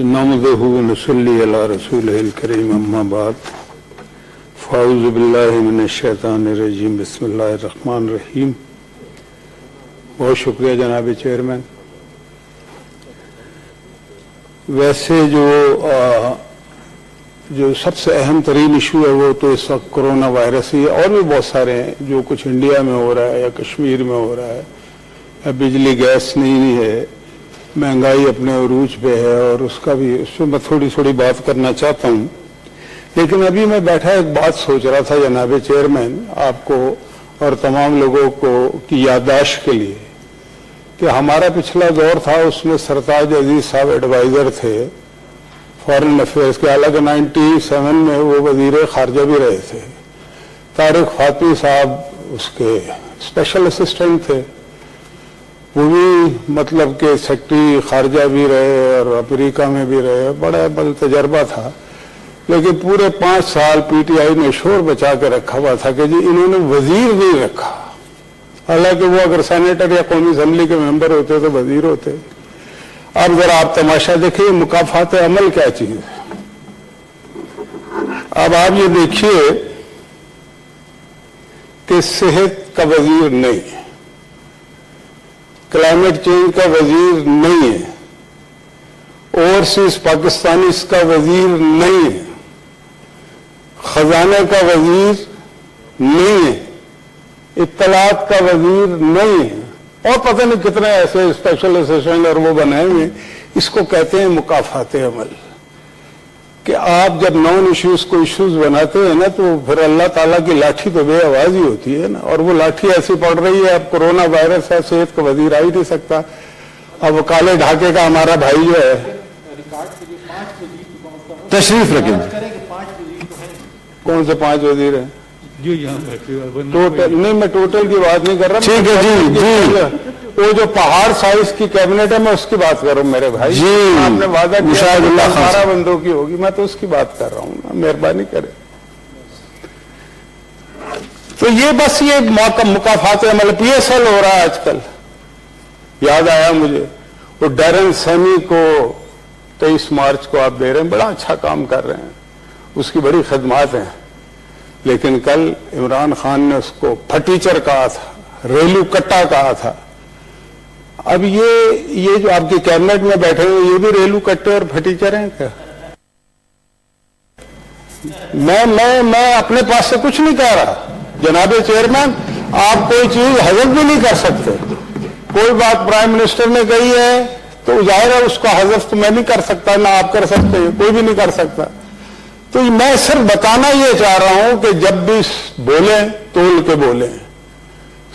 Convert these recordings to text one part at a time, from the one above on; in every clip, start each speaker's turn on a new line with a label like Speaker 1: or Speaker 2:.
Speaker 1: नहमदुहु व नसल्ली अला रसूलिहिल करीम अम्मा बाद फ़ाऊज़ु बिल्लाहि मिनश शैतानिर रजीम बिस्मिल्लाहिर रहमानिर रहीम। बहुत शुक्रिया जनाब चेयरमैन। वैसे जो सबसे अहम तरीन इशू है वो तो इस वक्त कोरोना वायरस ही है, और भी बहुत सारे हैं जो कुछ इंडिया में हो रहा है या कश्मीर में हो रहा है, या बिजली गैस नहीं है, महंगाई अपने उरूज पे है, और उसका भी उसमें मैं थोड़ी बात करना चाहता हूँ। लेकिन अभी मैं बैठा एक बात सोच रहा था जनाब चेयरमैन, आपको और तमाम लोगों को की याददाश्त के लिए कि हमारा पिछला दौर था उसमें सरताज अजीज साहब एडवाइजर थे फॉरेन अफेयर्स के, हालांकि 97 में वो वजीर खारजा भी रहे थे। तारिक फातमी साहब उसके स्पेशल असिस्टेंट थे, वो भी मतलब कि सेक्रेटरी खारजा भी रहे और अमेरिका में भी रहे, बड़ा तजर्बा था। लेकिन पूरे 5 साल पीटीआई ने शोर बचा के रखा हुआ था कि जी इन्होंने वजीर नहीं रखा, हालांकि वो अगर सेनेटर या कौमी असम्बली के मेंबर होते तो वजीर होते। अब जरा आप तमाशा देखिए, मुकाफात अमल क्या चीज है। अब आप ये देखिए कि सेहत का वजीर नहीं है, क्लाइमेट चेंज का वजीर नहीं है, ओवरसीज पाकिस्तानी का वजीर नहीं है, खजाने का वजीर नहीं है, इत्तलात का वजीर नहीं है, और पता नहीं कितने ऐसे स्पेशल असिस्टेंट और वो बनाए हुए। इसको कहते हैं मुकाफात अमल, कि आप जब नॉन इश्यूज को इश्यूज बनाते हैं ना तो फिर अल्लाह ताला की लाठी तो बेआवाज ही होती है ना, और वो लाठी ऐसी पड़ रही है। अब कोरोना वायरस है, सेहत का वजीर आ ही नहीं सकता। अब काले ढाके का हमारा भाई जो है
Speaker 2: तशरीफ रखें।
Speaker 1: कौन से 5 वजीर हैं
Speaker 3: जो यहाँ बैठे
Speaker 1: टोटल? नहीं, मैं टोटल की बात नहीं कर रहा।
Speaker 2: ठीक है जी, जी।
Speaker 1: वो जो पहाड़ साइज की कैबिनेट है मैं उसकी बात कर रहा हूँ मेरे भाई
Speaker 2: जी।
Speaker 1: आपने वादा किया
Speaker 2: मुशाहिदुल्लाह खान
Speaker 1: 12 बंदों की होगी, मैं तो उसकी बात कर रहा हूँ ना, मेहरबानी करें। तो ये बस ये मुकाफात अमल PSL हो रहा है आजकल। याद आया मुझे वो डैरन सैमी को 23 मार्च को आप दे रहे हैं, बड़ा अच्छा काम कर रहे हैं, उसकी बड़ी खदमात हैं। लेकिन कल इमरान खान ने उसको फटीचर कहा था, रेलू कट्टा कहा था। अब ये जो आपकी कैबिनेट में बैठे हुए ये भी रेलू कट्टे और फटीचर हैं क्या? मैं अपने पास से कुछ नहीं कह रहा जनाब चेयरमैन। आप कोई चीज हजम भी नहीं कर सकते। कोई बात प्राइम मिनिस्टर ने कही है तो जाहिर है उसका हजफ तो मैं नहीं कर सकता, ना आप कर सकते हैं, कोई भी नहीं कर सकता। तो मैं सिर्फ बताना ये चाह रहा हूं कि जब भी बोले तोल के बोले,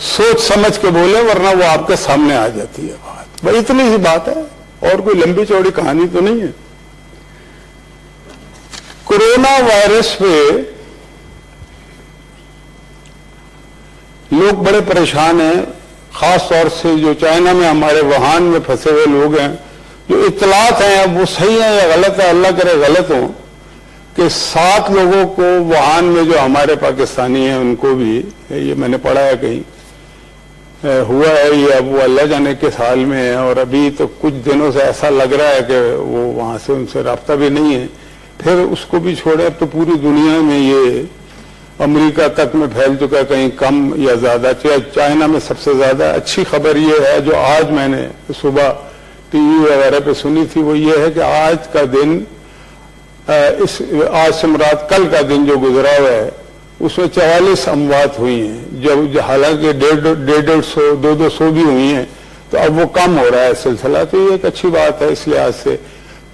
Speaker 1: सोच समझ के बोले, वरना वो आपके सामने आ जाती है बात। भाई इतनी सी बात है, और कोई लंबी चौड़ी कहानी तो नहीं है। कोरोना वायरस पे लोग बड़े परेशान हैं, खास तौर से जो चाइना में हमारे वुहान में फंसे हुए लोग हैं। जो इत्तलात हैं वो सही है या गलत है, अल्लाह करे गलत हो, कि 7 लोगों को वुहान में जो हमारे पाकिस्तानी हैं उनको भी, ये मैंने पढ़ा है कहीं, हुआ है। ये अब वो अल्लाह जाने के साल में है, और अभी तो कुछ दिनों से ऐसा लग रहा है कि वो वहां से उनसे राब्ता भी नहीं है। फिर उसको भी छोड़े, अब तो पूरी दुनिया में ये अमेरिका तक में फैल चुका है, कहीं कम या ज्यादा। चाइना में सबसे ज्यादा। अच्छी खबर ये है जो आज मैंने सुबह टीवी वगैरह पे सुनी थी, वो ये है कि आज का दिन, आज से मुराद कल का दिन जो गुजरा हुआ है उसमें 44 अमवात हुई हैं, जब हालांकि 150, 200 भी हुई हैं। तो अब वो कम हो रहा है सिलसिला, तो ये एक अच्छी बात है। इस लिहाज से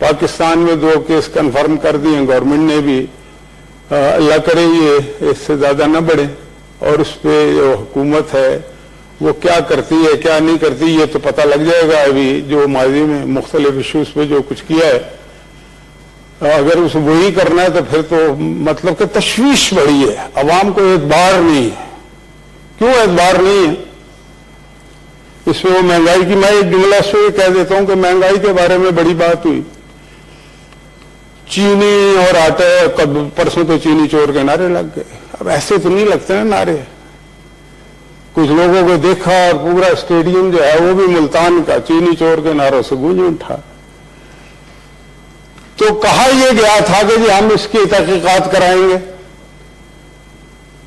Speaker 1: पाकिस्तान में 2 केस कंफर्म कर दिए गवर्नमेंट ने भी, अल्लाह करे ये इससे ज्यादा न बढ़े। और उस पर जो हुकूमत है वो क्या करती है क्या नहीं करती ये तो पता लग जाएगा। अभी जो माजी में मुख्तलिफ इशूज पे जो कुछ किया है, अगर उसे वही करना है तो फिर तो मतलब कि तशवीश बढ़ी है, अवाम को एतबार नहीं है। क्यों एतबार नहीं है? इसमें वो महंगाई की, मैं एक जुमला से कह देता हूं कि महंगाई के बारे में बड़ी बात हुई, चीनी और आटे, परसों तो चीनी चोर के नारे लग गए। अब ऐसे तो नहीं लगते ना नारे, कुछ लोगों को देखा और पूरा स्टेडियम जो है वो भी मुल्तान का चीनी चोर के नारों से गूंज उठा। तो कहा यह गया था कि जी हम इसकी तहकीकात कराएंगे।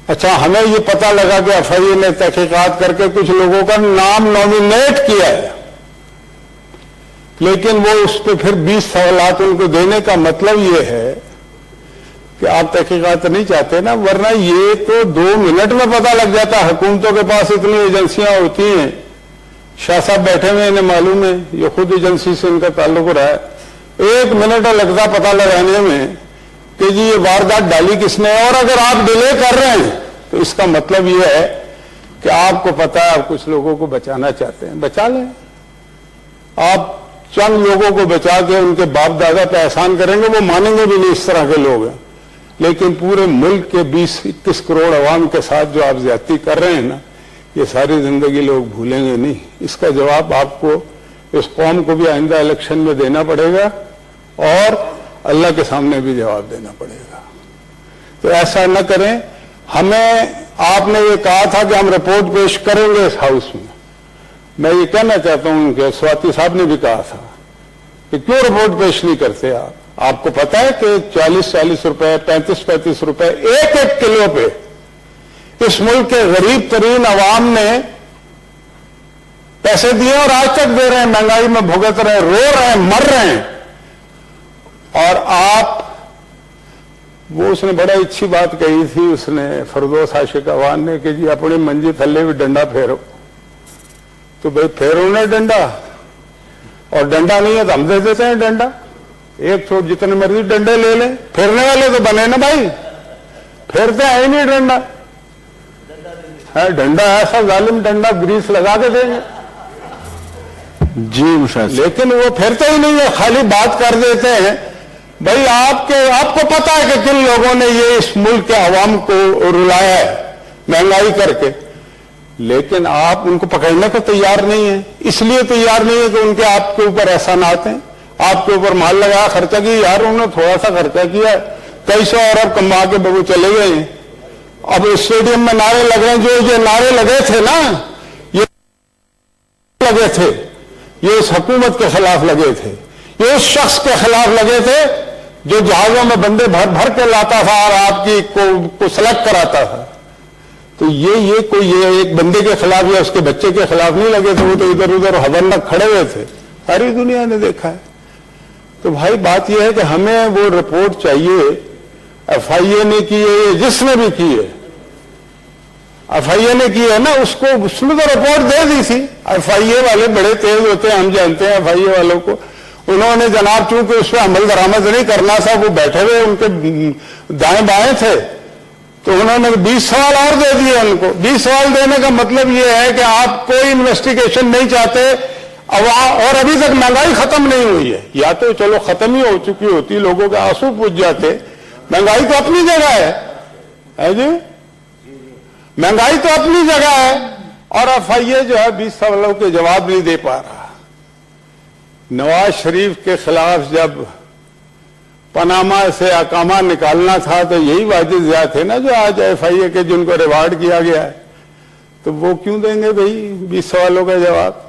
Speaker 1: अच्छा, हमें ये पता लगा कि एफआईए ने तहकीकात करके कुछ लोगों का नाम नॉमिनेट किया है, लेकिन वो उस पर फिर 20 सवालात उनको देने का मतलब ये है कि आप तहकीकात नहीं चाहते ना, वरना ये तो 2 मिनट में पता लग जाता। हुकूमतों के पास इतनी एजेंसियां होती हैं, शाह साहब बैठे हुए इन्हें मालूम है, ये खुद एजेंसी से इनका ताल्लुक रहा है। 1 मिनट लगता पता लगाने में कि जी ये वारदात डाली किसने, और अगर आप डिले कर रहे हैं तो इसका मतलब ये है कि आपको पता है आप कुछ लोगों को बचाना चाहते हैं, बचा लें। आप चंद लोगों को बचा के उनके बाप दादा पे एहसान करेंगे, वो मानेंगे भी नहीं इस तरह के लोग हैं, लेकिन पूरे मुल्क के 20-21 करोड़ अवाम के साथ जो आप ज्यादती कर रहे हैं ना, ये सारी जिंदगी लोग भूलेंगे नहीं। इसका जवाब आपको, इस कौम को भी आइंदा इलेक्शन में देना पड़ेगा और अल्लाह के सामने भी जवाब देना पड़ेगा। तो ऐसा न करें। हमें आपने ये कहा था कि हम रिपोर्ट पेश करेंगे इस हाउस में। मैं ये कहना चाहता हूं कि स्वाति साहब ने भी कहा था कि क्यों रिपोर्ट पेश नहीं करते आप। आपको पता है कि 40-40 रुपए, 35-35 रुपए एक किलो पे इस मुल्क के गरीब तरीन अवाम ने पैसे दिए और आज तक दे रहे हैं, महंगाई में भुगत रहे हैं, रो रहे हैं, मर रहे हैं। और आप, वो उसने बड़ा अच्छी बात कही थी, उसने फरदौस आशिक अवान ने, कि जी अपनी मंजी थल्ले भी डंडा फेरो। तो भाई फेरो ने डंडा, और डंडा नहीं है तो हम दे देते हैं डंडा। एक छोट जितने मर्जी डंडे ले लें, फेरने वाले तो बने ना भाई, फेरते हैं ही नहीं डंडा है। डंडा ऐसा जालिम डंडा ग्रीस लगा के देंगे
Speaker 2: जी मुशाहिद,
Speaker 1: लेकिन वो फेरते ही नहीं है, खाली बात कर देते हैं। भाई आपको पता है कि किन लोगों ने ये इस मुल्क के अवाम को रुलाया है महंगाई करके, लेकिन आप उनको पकड़ने को तैयार नहीं है। इसलिए तैयार नहीं है कि उनके आपके ऊपर एहसानात हैं, आपके ऊपर माल लगाया, खर्चा किया। यार उन्होंने थोड़ा सा खर्चा किया, कई सौ अरब कमा के बगू चले गए। अब स्टेडियम में नारे लग रहे हैं, जो नारे लगे थे ना, ये लगे थे, ये उस हुकूमत के खिलाफ लगे थे, ये उस शख्स के खिलाफ लगे थे जो जहाजों में बंदे भर भर के लाता था और आपकी को सेलेक्ट कराता था। तो ये कोई एक बंदे के खिलाफ या उसके बच्चे के खिलाफ नहीं लगे थे, वो तो इधर उधर हवलनाक खड़े हुए थे, सारी दुनिया ने देखा है। तो भाई बात यह है कि हमें वो रिपोर्ट चाहिए। एफआईए ने की है, जिसने भी की है, एफआईए ने की है ना, उसने तो रिपोर्ट दे दी थी। एफआईए वाले बड़े तेज होते हैं, हम जानते हैं एफआईए वालों को। उन्होंने जनाब चूंकि उस पर अमल दरामद नहीं करना था, वो बैठे हुए उनके दाएं बाएं थे, तो उन्होंने 20 सवाल और दे दिए उनको। 20 सवाल देने का मतलब ये है कि आप कोई इन्वेस्टिगेशन नहीं चाहते, और अभी तक महंगाई खत्म नहीं हुई है। या तो चलो खत्म ही हो चुकी होती, लोगों के आंसू पूछ जाते। महंगाई तो अपनी जगह है जी, महंगाई तो अपनी जगह है, और एफआईए जो है 20 सवालों के जवाब नहीं दे पा रहा। नवाज शरीफ के खिलाफ जब पनामा से अकामा निकालना था तो यही वाजिब ज़िया थे ना, जो आज एफआईए के जिनको रिवार्ड किया गया है, तो वो क्यों देंगे भाई 20 सवालों का जवाब।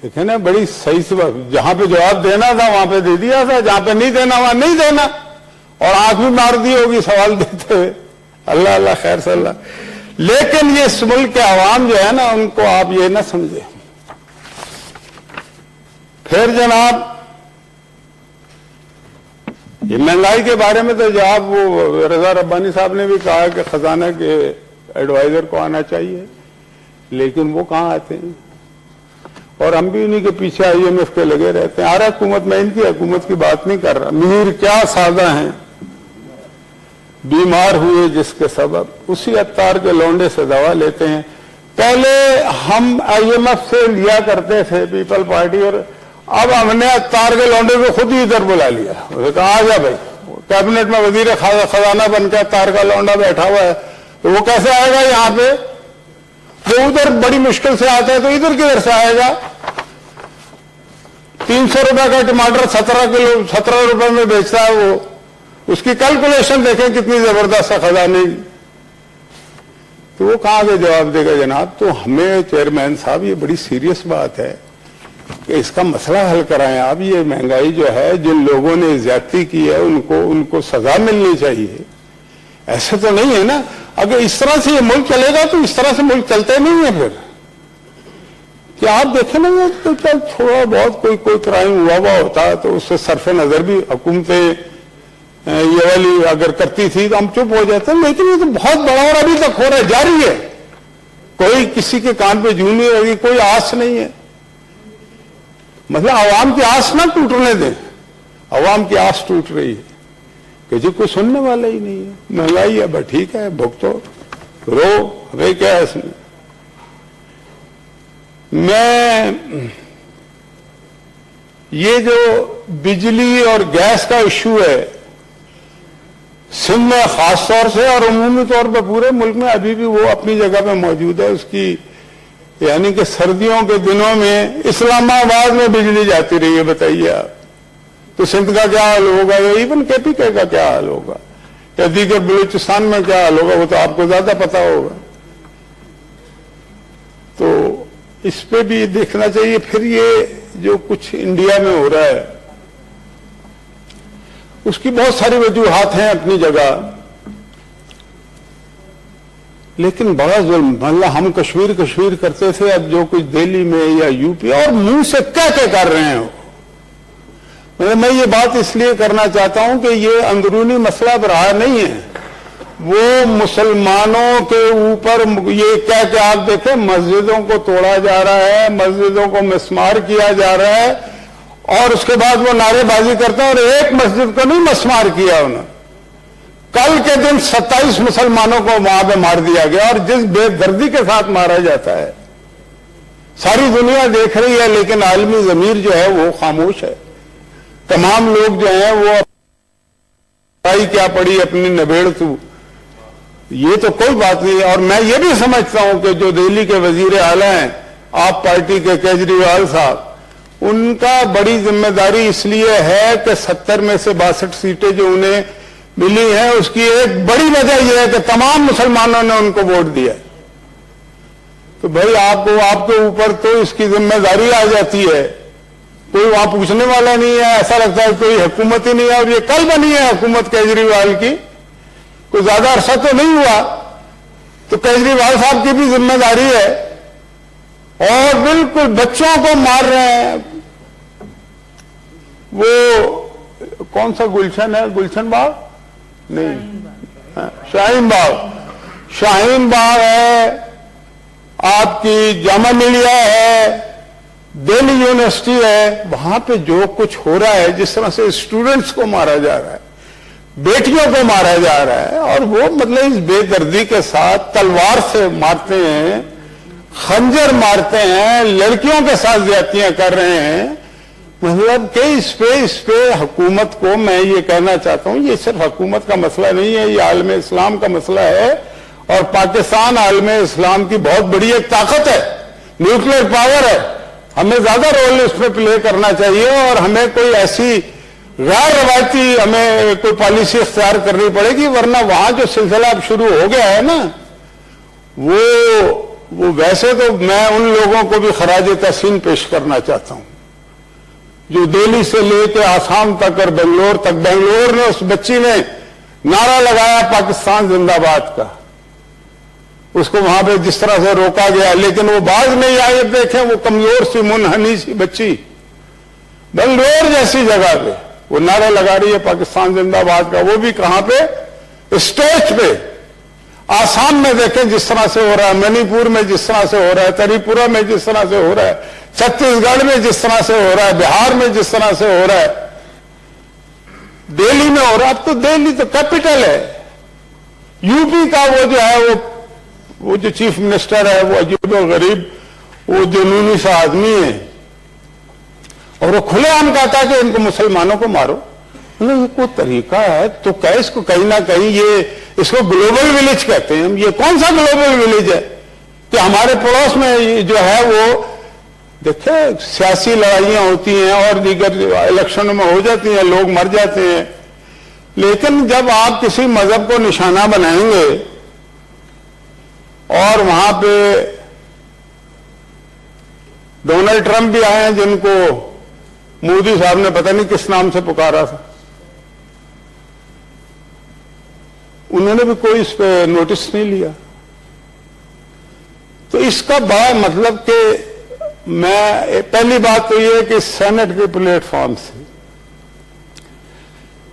Speaker 1: देखे ना, बड़ी सही से जहां पे जवाब देना था वहां पे दे दिया था, जहां पे नहीं देना वहां नहीं देना, और आंख भी मार दी होगी सवाल देते हुए। अल्लाह अल्लाह खैर सल्ला। लेकिन ये इस मुल्क के अवाम जो है ना, उनको आप ये ना समझे। फिर जनाब ये महंगाई के बारे में तो जनाब वो रजा रब्बानी साहब ने भी कहा कि खजाना के एडवाइजर को आना चाहिए, लेकिन वो कहां आते हैं, और हम भी उन्हीं के पीछे IMF के लगे रहते हैं। आरा हुकूमत, मैं इनकी हुकूमत की बात नहीं कर रहा। मीर क्या सादा हैं, बीमार हुए जिसके सबब उसी अत्तार के लौंडे से दवा लेते हैं। पहले हम IMF से लिया करते थे पीपल पार्टी, और अब हमने अत्तार के लौंडे को खुद ही इधर बुला लिया। उसे कहा आ जा भाई, कैबिनेट में वजीर खजाना बनकर अत्तार का लौंडा बैठा हुआ है, तो वो कैसे आएगा यहाँ पे। वो उधर बड़ी मुश्किल से आता है, तो इधर किधर से आएगा। 300 रुपए का टमाटर 17 रुपए में बेचता है वो, उसकी कैलकुलेशन देखें कितनी जबरदस्त है खजाने की। तो वो कहां से जवाब देगा जनाब। तो हमें चेयरमैन साहब, ये बड़ी सीरियस बात है کہ اس کا مسئلہ حل کرائیں آپ. یہ مہنگائی جو ہے، جن لوگوں نے زیادتی کی ہے ان کو سزا ملنی چاہیے. ایسے تو نہیں ہے نا. اگر اس طرح سے یہ ملک چلے گا تو اس طرح سے ملک چلتے نہیں ہیں. پھر کہ آپ دیکھیں نا، تو تھوڑا بہت کوئی کرائم ہوا ہوتا تو اس سے صرف نظر بھی حکومتیں یہ والی اگر کرتی تھی تو ہم چپ ہو جاتے ہیں. لیکن یہ تو بہت بڑا اور ابھی تک ہو رہا ہے، جاری ہے. کوئی کسی کے کان پہ جوں نہیں رہی، کوئی آس نہیں ہے. مطلب عوام کی آس نہ ٹوٹنے دیں. عوام کی آس ٹوٹ رہی ہے کہ جی کوئی سننے والا ہی نہیں ہے. مہنگائی ہے، بس ٹھیک ہے، بھگتو رو، ہمیں کیا ہے اس میں. میں یہ جو بجلی اور گیس کا ایشو ہے سندھ میں خاص طور سے اور عمومی طور پر پورے ملک میں ابھی بھی وہ اپنی جگہ پہ موجود ہے. اس کی یعنی کہ سردیوں کے دنوں میں اسلام آباد میں بجلی جاتی رہی ہے. بتائیے آپ تو سندھ کا کیا حال ہوگا، یا ایون کے پی کے کا کیا حال ہوگا، یا دیگر بلوچستان میں کیا حال ہوگا، وہ تو آپ کو زیادہ پتا ہوگا. تو اس پہ بھی دیکھنا چاہیے. پھر یہ جو کچھ انڈیا میں ہو رہا ہے اس کی بہت ساری وجوہات ہیں اپنی جگہ، لیکن بڑا ظلم. مطلب ہم کشمیر کرتے تھے، اب جو کچھ دہلی میں یا یو پی اور منہ سے کہہ کر رہے ہیں. مطلب میں یہ بات اس لیے کرنا چاہتا ہوں کہ یہ اندرونی مسئلہ اب رہا نہیں ہے. وہ مسلمانوں کے اوپر یہ کہہ کے آپ دیکھیں مسجدوں کو توڑا جا رہا ہے، مسجدوں کو مسمار کیا جا رہا ہے، اور اس کے بعد وہ نعرے بازی کرتے ہیں. اور ایک مسجد کو نہیں مسمار کیا انہوں نے. کل کے دن 27 مسلمانوں کو وہاں پہ مار دیا گیا، اور جس بے دردی کے ساتھ مارا جاتا ہے ساری دنیا دیکھ رہی ہے، لیکن عالمی ضمیر جو ہے وہ خاموش ہے. تمام لوگ جو ہیں وہ کیا پڑی اپنی نبیڑ تو، یہ تو کوئی بات نہیں. اور میں یہ بھی سمجھتا ہوں کہ جو دہلی کے وزیر اعلیٰ ہیں آپ پارٹی کے کیجریوال صاحب، ان کا بڑی ذمہ داری اس لیے ہے کہ 70 میں سے 62 سیٹیں جو انہیں ملی ہیں اس کی ایک بڑی وجہ یہ ہے کہ تمام مسلمانوں نے ان کو ووٹ دیا. تو بھائی آپ کے اوپر تو اس کی ذمہ داری آ جاتی ہے. کوئی وہاں پوچھنے والا نہیں ہے. ایسا لگتا ہے کوئی حکومت ہی نہیں ہے. اور یہ کل بنی ہے حکومت کیجریوال کی، کوئی زیادہ عرصہ تو نہیں ہوا. تو کیجریوال صاحب کی بھی ذمہ داری ہے. اور بالکل بچوں کو مار رہے ہیں. وہ کون سا گلشن ہے، گلشن باغ نہیں، شاہین باغ ہے، آپ کی جامعہ ملیہ ہے، دہلی یونیورسٹی ہے. وہاں پہ جو کچھ ہو رہا ہے، جس طرح سے اسٹوڈنٹس کو مارا جا رہا ہے، بیٹیوں کو مارا جا رہا ہے، اور وہ مطلب اس بے دردی کے ساتھ تلوار سے مارتے ہیں، خنجر مارتے ہیں، لڑکیوں کے ساتھ زیادتیاں کر رہے ہیں. مطلب کہ اس پہ حکومت کو میں یہ کہنا چاہتا ہوں، یہ صرف حکومت کا مسئلہ نہیں ہے، یہ عالم اسلام کا مسئلہ ہے. اور پاکستان عالم اسلام کی بہت بڑی ایک طاقت ہے، نیوکلیر پاور ہے. ہمیں زیادہ رول اس میں پلے کرنا چاہیے، اور ہمیں کوئی ایسی غیر روایتی ہمیں کوئی پالیسی اختیار کرنی پڑے گی. ورنہ وہاں جو سلسلہ اب شروع ہو گیا ہے نا، وہ ویسے تو میں ان لوگوں کو بھی خراج تحسین پیش کرنا چاہتا ہوں جو دہلی سے لے کے آسام تک اور بنگلور تک. بنگلور نے اس بچی نے نعرہ لگایا پاکستان زندہ باد کا، اس کو وہاں پہ جس طرح سے روکا گیا، لیکن وہ باز نہیں آئے. دیکھیں وہ کمزور سی منحنی سی بچی بنگلور جیسی جگہ پہ وہ نعرہ لگا رہی ہے پاکستان زندہ باد کا. وہ بھی کہاں پہ؟ اسٹیج پہ. آسام میں دیکھیں جس طرح سے ہو رہا ہے، منی پور میں جس طرح سے ہو رہا ہے، تریپورہ میں جس طرح سے ہو رہا ہے، چھتیس گڑھ میں جس طرح سے ہو رہا ہے، بہار میں جس طرح سے ہو رہا ہے، دہلی میں ہو رہا ہے. اب تو دہلی تو کیپٹل ہے. یو پی کا وہ جو ہے وہ جو چیف منسٹر ہے وہ عجیب و غریب، وہ جنونی سا آدمی ہے، اور وہ کھلے عام کہتا ہے کہ ان کو مسلمانوں کو مارو. یہ کوئی طریقہ ہے؟ تو کہ اس کو کہیں نہ کہیں اس کو گلوبل ولیج کہتے ہیں. یہ کون سا گلوبل ولیج ہے کہ ہمارے پڑوس میں جو ہے وہ دیکھیں سیاسی لڑائیاں ہوتی ہیں اور دیگر الیکشنوں میں ہو جاتی ہیں، لوگ مر جاتے ہیں. لیکن جب آپ کسی مذہب کو نشانہ بنائیں گے اور وہاں پہ डोनाल्ड ट्रंप भी आए हैं जिनको मोदी साहब ने पता नहीं किस नाम से पुकारा था, उन्होंने भी कोई इस पे नोटिस नहीं लिया। तो इसका बड़ा मतलब कि मैं पहली बात तो ये कि सेनेट के प्लेटफॉर्म से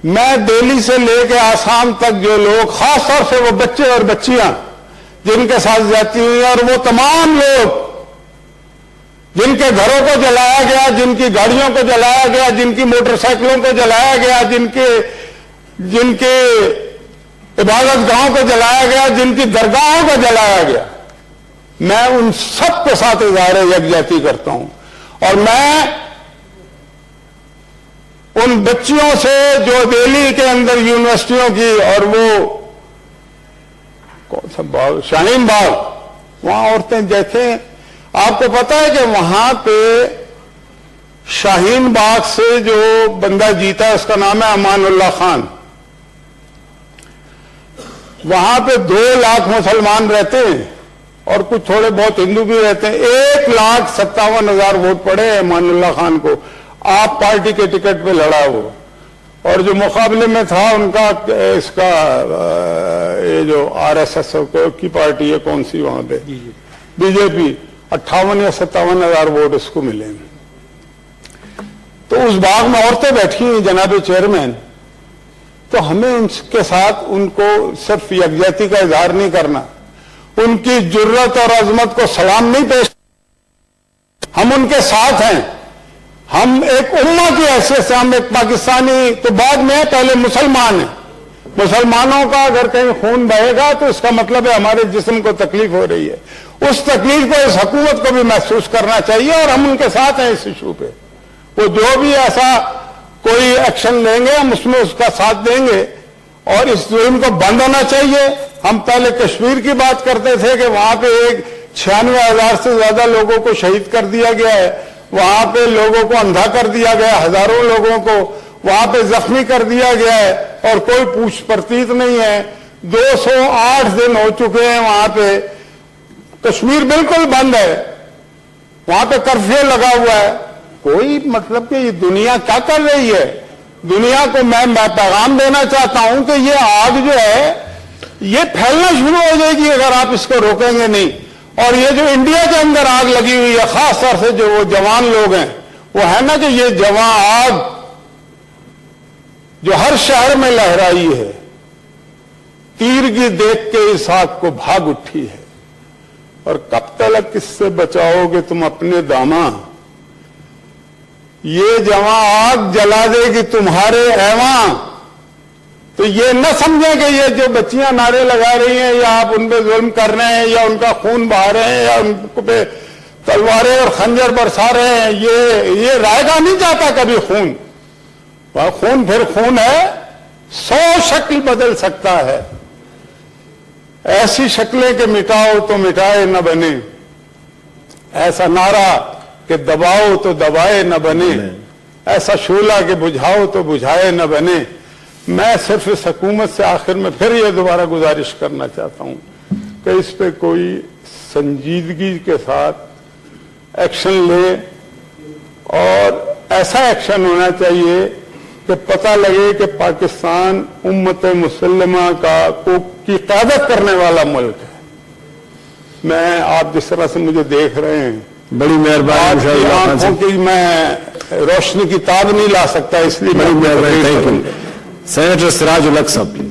Speaker 1: मैं दिल्ली से लेकर आसाम तक जो लोग, खास तौर से वो बच्चे और बच्चियां जिनके साथ जाती हुई, और वो तमाम लोग जिनके घरों को जलाया गया, जिनकी गाड़ियों को जलाया गया, जिनकी मोटरसाइकिलों को जलाया गया, जिनके इबादत गाहों को जलाया गया, जिनकी दरगाहों को जलाया गया, मैं उन सब के साथ इज़हार यकजहती करता हूं। और मैं उन बच्चियों से जो दिल्ली के अंदर यूनिवर्सिटियों की, और वो कौन सा बाग, शाहीन बाग, वहां औरतें देखें, आपको पता है कि वहां पे शाहीन बाग से जो बंदा जीता है उसका नाम है अमानुल्लाह खान। वहां पे 2 लाख मुसलमान रहते हैं और कुछ थोड़े बहुत हिंदू भी रहते हैं। 1,57,000 वोट पड़े अमानुल्लाह खान को। आप पार्टी के टिकट पे लड़ा वो, और जो मुकाबले में था उनका इसका ये जो आरएसएस की पार्टी है, कौन सी वहां पे, बीजेपी, 58 या 57,000 वोट इसको मिले। तो उस बाग में औरतें बैठी हुई जनाब चेयरमैन, तो हमें उनके साथ उनको सिर्फ यकजहती का इजहार नहीं करना, उनकी जुर्रत और अजमत को सलाम नहीं पेश, हम उनके साथ हैं। हम एक उम्मा की हैसियत से, हम एक पाकिस्तानी तो बाद में, पहले मुसलमान हैं। मुसलमानों का अगर कहीं खून बहेगा तो इसका मतलब है हमारे जिस्म को तकलीफ हो रही है। उस तकलीफ को इस हुकूमत को भी महसूस करना चाहिए, और हम उनके साथ हैं इस इशू पे। वो जो भी ऐसा कोई एक्शन लेंगे हम उसमें उसका साथ देंगे, और इस जुल्म को बंद होना चाहिए। हम पहले कश्मीर की बात करते थे कि वहां पे 96,000 से ज्यादा लोगों को शहीद कर दिया गया है, वहां पे लोगों को अंधा कर दिया गया, हजारों लोगों को वहां पे जख्मी कर दिया गया है, और कोई पूछ परतीत नहीं है। 208 दिन हो चुके हैं वहां पे, कश्मीर बिल्कुल बंद है, वहां पे कर्फ्यू लगा हुआ है। कोई मतलब कि ये दुनिया क्या कर रही है? दुनिया को मैं पैगाम देना चाहता हूं कि ये आग जो है ये फैलना शुरू हो जाएगी अगर आप इसको रोकेंगे नहीं। और ये जो इंडिया के अंदर आग लगी हुई है, खास तौर से जो वो जवान लोग हैं, वो है ना कि ये जवान आग जो हर शहर में लहराई है, तीर की देख के इस आग को भाग उठी है। और कब तक किससे बचाओगे तुम अपने दामा, ये जवां आग जला देगी तुम्हारे ऐवा। तो ये न समझें कि ये जो बच्चियां नारे लगा रही हैं, या आप उन पे जुल्म कर रहे हैं, या उनका खून बहा रहे हैं, या उन पे तलवारें और खंजर बरसा रहे हैं, ये रायगा नहीं जाता कभी खून। वह खून फिर खून है, 100 शक्ल बदल सकता है। ऐसी शक्लें कि मिटाओ तो मिटाए न बने, ऐसा नारा कि दबाओ तो दबाए न बने, ऐसा शूला कि बुझाओ तो बुझाए न बने। मैं सिर्फ इस हुकूमत से आखिर में फिर ये दोबारा गुजारिश करना चाहता हूं कि इस पे कोई संजीदगी के साथ एक्शन ले, और ऐसा एक्शन होना चाहिए कि पता लगे कि पाकिस्तान उम्मत मुसल्लमा की क़यादत करने वाला मुल्क है। मैं, आप जिस तरह से मुझे देख रहे हैं,
Speaker 2: बड़ी मेहरबानी,
Speaker 1: आंखों की मैं रोशनी की ताब नहीं ला सकता, इसलिए
Speaker 2: बड़ी मेहरबानी। Thank you. सेनेटर सिराजुल हक साहब।